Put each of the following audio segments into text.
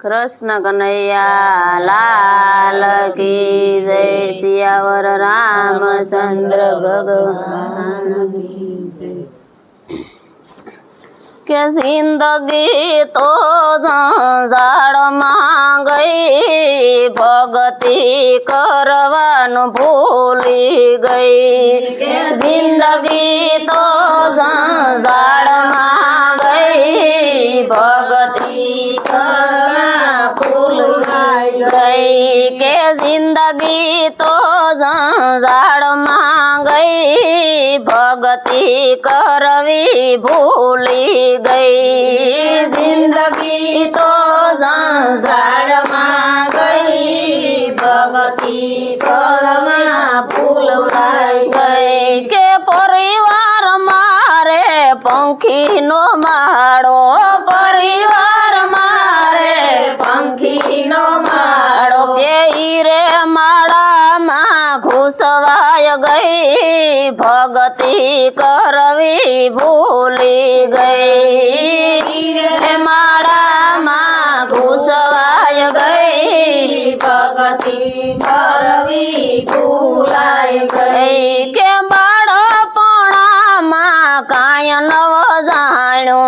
कृष्ण कन्हैया लाल की जय। सियावर रामचंद्र भगवान की जय। के जिंदगी तो जंजाड़ में गई, भगती करवानु भूली गई। जिंदगी तो जंजाड़ में गई, भगती करवा भूल गई। के जिंदगी तो जंजाड़ में गई, भगती करवी भूली गई। जिंदगी तो जंजाड़ में गई, भगती करवा भूल गई। के परिवार मारे पंखी नो माड़ो, परिवार मारे पंखी नो माड़ो। के ईरे माड़ा में घुसवाय गई, भगती करवी भूली गई। माड़ा में घुसवाय गई, भगती करवी भूलाय गई। के बाड़पणा में कांय नव जाणू,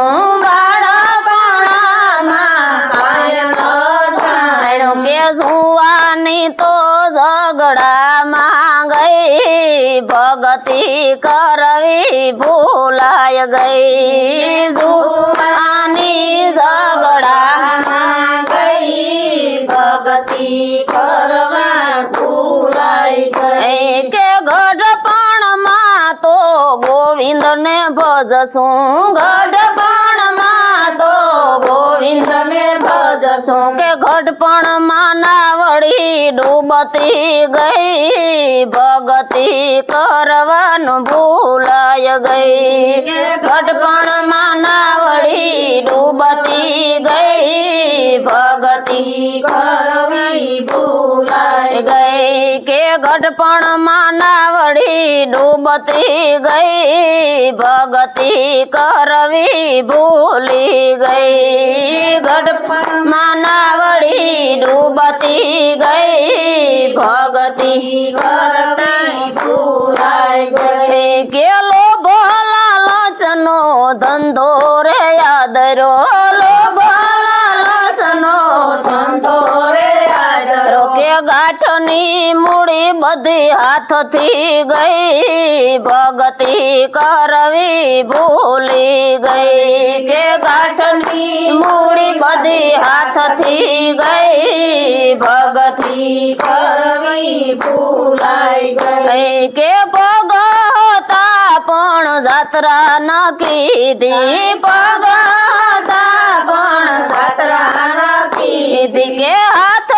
बाड़पणा में कांय नव जाणू। के जुवानी तो झगड़ा में गई, भगती करवी भूलाय गई। जुवानी झगड़ा में गई, भगती करवा भूलाय गई। के गढ़पण में तो गोविंद ने भजसू, गढ़पण में तो गोविंद ने भजसू। के गढ़पण में नावड़ी डूबती गई, भगती करवानु भूलाय गई। गढ़पण में नावड़ी डूबती गई, भगती करवी भूलाय गई। के गढ़पण में नावड़ी डूबती गई, भगती करवी भूली गई। गढ़पण में नावड़ी डूबती गई, भगती करवी भूलाय गई। के लोभ लालचनो धंधो रे यादरो, लोभ लालचनो धंधो रे यादरो। के गाठनी मूड़ी बधी हाथ थी गई, भगती करवी भूली गई। के गाठनी मूड़ी बधी हाथ थी गई, भगती करवी भूलाय गई। के भगता पण जात्रा न कीधी, भगता पण जात्रा न कीधी। के हाथ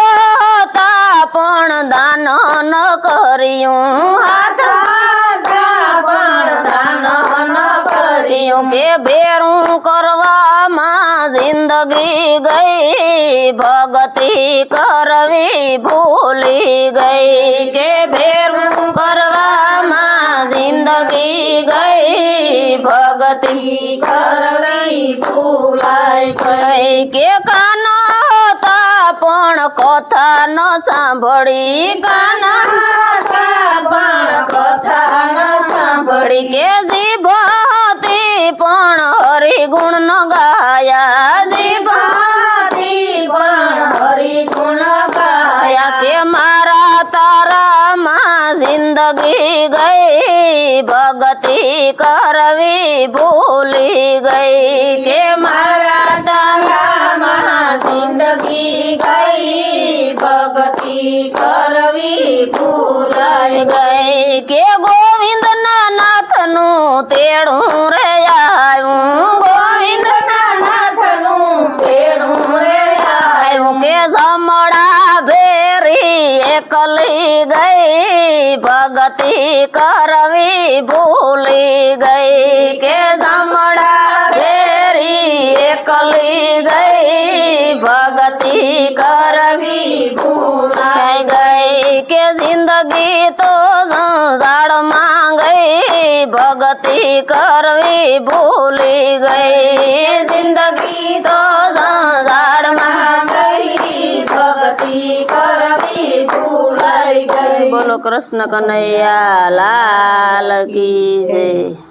पण दान न करियूं, हाथ पण दान न करियूं। के बेरू करवा में जिंदगी गई, भगती करवी भूली गई। के बेरू करवा में जिंदगी गई, भगती करवी भूलाय गई। के कान पण कथा न सांभળી, काना पण कथा न सांभળી। के जीभती पण हरि गुण न गाया, जीभती पण हरि गुण गाया। के मारा तारा में जिंदगी गई, भगती करवी भूली गई। के मारा तारा में जिंदगी गई, भगती करवी भूलाय गई। के गोविंद नाथ नु तेड़ू रे आयूं, गोविंद नाथ नु तेड़ू रे आयूं। के जमड़ा भेरी एकली गई, भगती करवी भूली गई। के जमड़ा भेरी एकली गई, भगती करवी भूलाय गई। के जिंदगी तो जंजाड़ में गई, भगती करवी भूली गई। जिंदगी तो जंजाड़ में गई, જિંદગી કરવી ભૂલાઈ ગઈ. બોલો કૃષ્ણ કનૈયા લાલ કી જય.